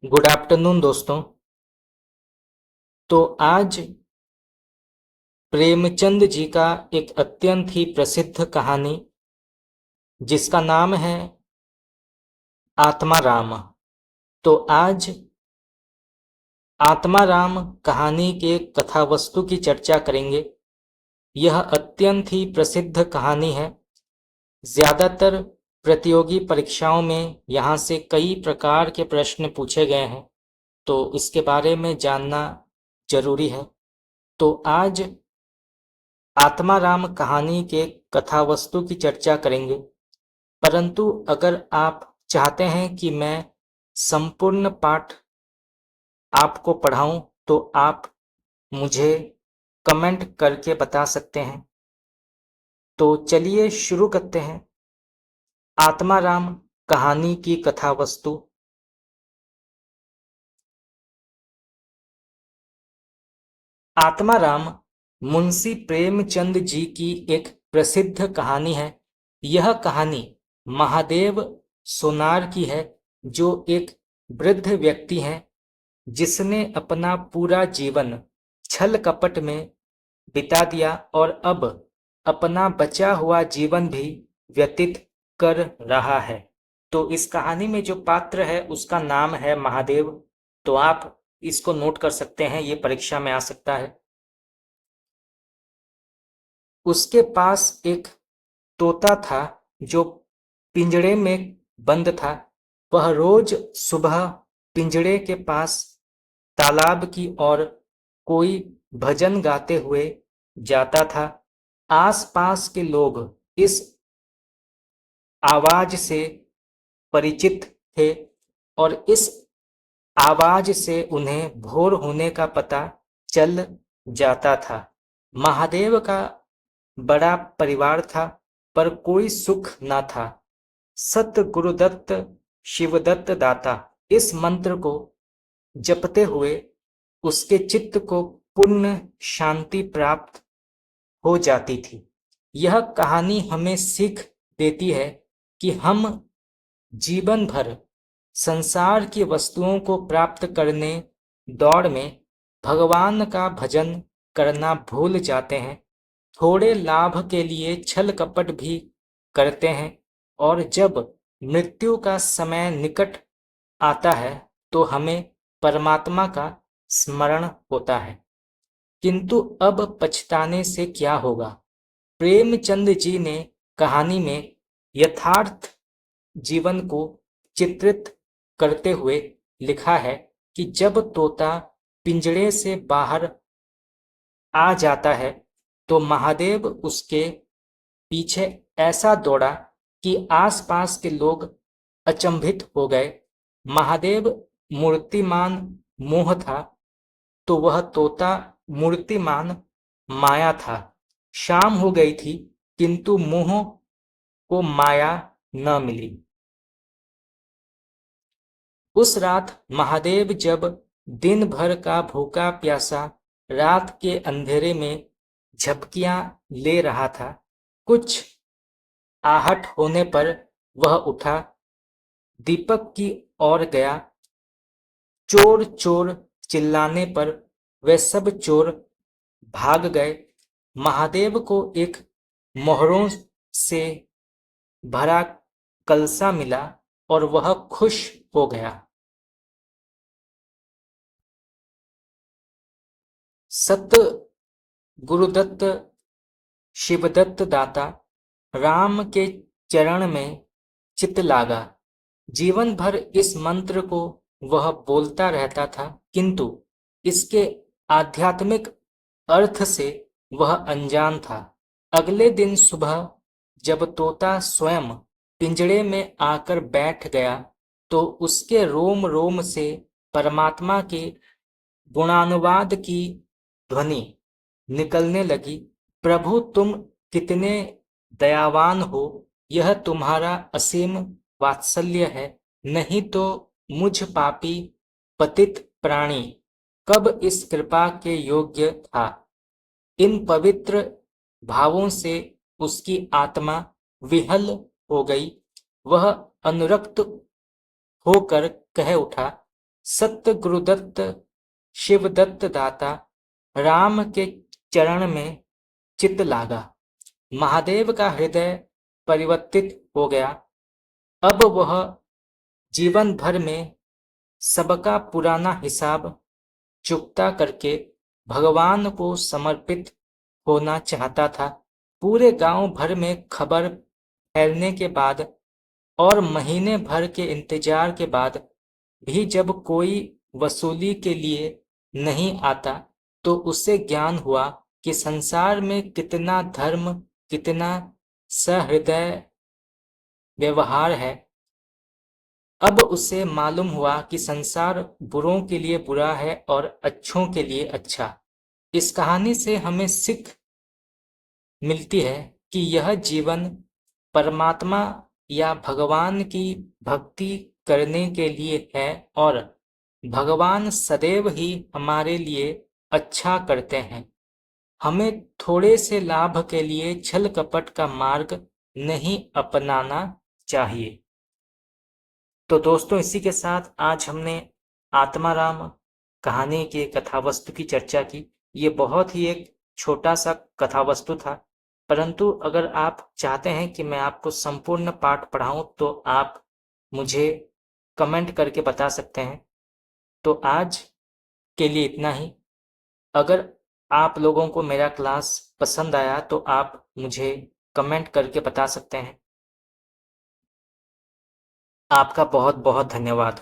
Good afternoon दोस्तों। तो आज प्रेमचंद जी का एक अत्यंत ही प्रसिद्ध कहानी जिसका नाम है आत्माराम। तो आज आत्माराम कहानी के कथा वस्तु की चर्चा करेंगे। यह अत्यंत ही प्रसिद्ध कहानी है। ज्यादातर प्रतियोगी परीक्षाओं में यहाँ से कई प्रकार के प्रश्न पूछे गए हैं, तो इसके बारे में जानना जरूरी है। तो आज आत्माराम कहानी के कथा वस्तु की चर्चा करेंगे। परंतु अगर आप चाहते हैं कि मैं संपूर्ण पाठ आपको पढ़ाऊं तो आप मुझे कमेंट करके बता सकते हैं। तो चलिए शुरू करते हैं आत्माराम कहानी की कथा वस्तु। आत्माराम मुंशी प्रेमचंद जी की एक प्रसिद्ध कहानी है। यह कहानी महादेव सोनार की है, जो एक वृद्ध व्यक्ति हैं जिसने अपना पूरा जीवन छल कपट में बिता दिया और अब अपना बचा हुआ जीवन भी व्यतीत कर रहा है। तो इस कहानी में जो पात्र है उसका नाम है महादेव। तो आप इसको नोट कर सकते हैं, ये परीक्षा में आ सकता है। उसके पास एक तोता था जो पिंजड़े में बंद था। वह रोज सुबह पिंजड़े के पास तालाब की ओर कोई भजन गाते हुए जाता था। आसपास के लोग इस आवाज से परिचित थे और इस आवाज से उन्हें भोर होने का पता चल जाता था। महादेव का बड़ा परिवार था, पर कोई सुख न था। सत गुरुदत्त शिवदत्त दाता इस मंत्र को जपते हुए उसके चित्त को पूर्ण शांति प्राप्त हो जाती थी। यह कहानी हमें सीख देती है कि हम जीवन भर संसार की वस्तुओं को प्राप्त करने दौड़ में भगवान का भजन करना भूल जाते हैं। थोड़े लाभ के लिए छल कपट भी करते हैं और जब मृत्यु का समय निकट आता है तो हमें परमात्मा का स्मरण होता है। किंतु अब पछताने से क्या होगा। प्रेमचंद जी ने कहानी में यथार्थ जीवन को चित्रित करते हुए लिखा है कि जब तोता पिंजड़े से बाहर आ जाता है तो महादेव उसके पीछे ऐसा दौड़ा कि आसपास के लोग अचंभित हो गए। महादेव मूर्तिमान मोह था तो वह तोता मूर्तिमान माया था। शाम हो गई थी किंतु मोह को माया न मिली। उस रात महादेव जब दिन भर का भूखा प्यासा रात के अंधेरे में झपकियां ले रहा था, कुछ आहट होने पर वह उठा, दीपक की ओर गया। चोर चोर चिल्लाने पर वे सब चोर भाग गए। महादेव को एक मोहरों से भरा कलसा मिला और वह खुश हो गया। सत गुरुदत्त शिवदत्त दाता राम के चरण में चित लागा। जीवन भर इस मंत्र को वह बोलता रहता था, किंतु इसके आध्यात्मिक अर्थ से वह अनजान था। अगले दिन सुबह जब तोता स्वयं पिंजड़े में आकर बैठ गया तो उसके रोम रोम से परमात्मा के गुणानुवाद की ध्वनि निकलने लगी। प्रभु तुम कितने दयावान हो, यह तुम्हारा असीम वात्सल्य है, नहीं तो मुझ पापी पतित प्राणी कब इस कृपा के योग्य था। इन पवित्र भावों से उसकी आत्मा विहल हो गई। वह अनुरक्त होकर कह उठा, सत्य गुरुदत्त शिवदत्त दाता, राम के चरण में चित्त लागा। महादेव का हृदय परिवर्तित हो गया। अब वह जीवन भर में सबका पुराना हिसाब चुकता करके भगवान को समर्पित होना चाहता था। पूरे गांव भर में खबर फैलने के बाद और महीने भर के इंतजार के बाद भी जब कोई वसूली के लिए नहीं आता तो उसे ज्ञान हुआ कि संसार में कितना धर्म, कितना सहृदय व्यवहार है। अब उसे मालूम हुआ कि संसार बुरों के लिए बुरा है और अच्छों के लिए अच्छा। इस कहानी से हमें सीख मिलती है कि यह जीवन परमात्मा या भगवान की भक्ति करने के लिए है और भगवान सदैव ही हमारे लिए अच्छा करते हैं। हमें थोड़े से लाभ के लिए छल कपट का मार्ग नहीं अपनाना चाहिए। तो दोस्तों, इसी के साथ आज हमने आत्माराम कहानी की कथावस्तु की चर्चा की। ये बहुत ही एक छोटा सा कथावस्तु था, परंतु अगर आप चाहते हैं कि मैं आपको संपूर्ण पाठ पढ़ाऊं तो आप मुझे कमेंट करके बता सकते हैं। तो आज के लिए इतना ही। अगर आप लोगों को मेरा क्लास पसंद आया तो आप मुझे कमेंट करके बता सकते हैं। आपका बहुत बहुत धन्यवाद।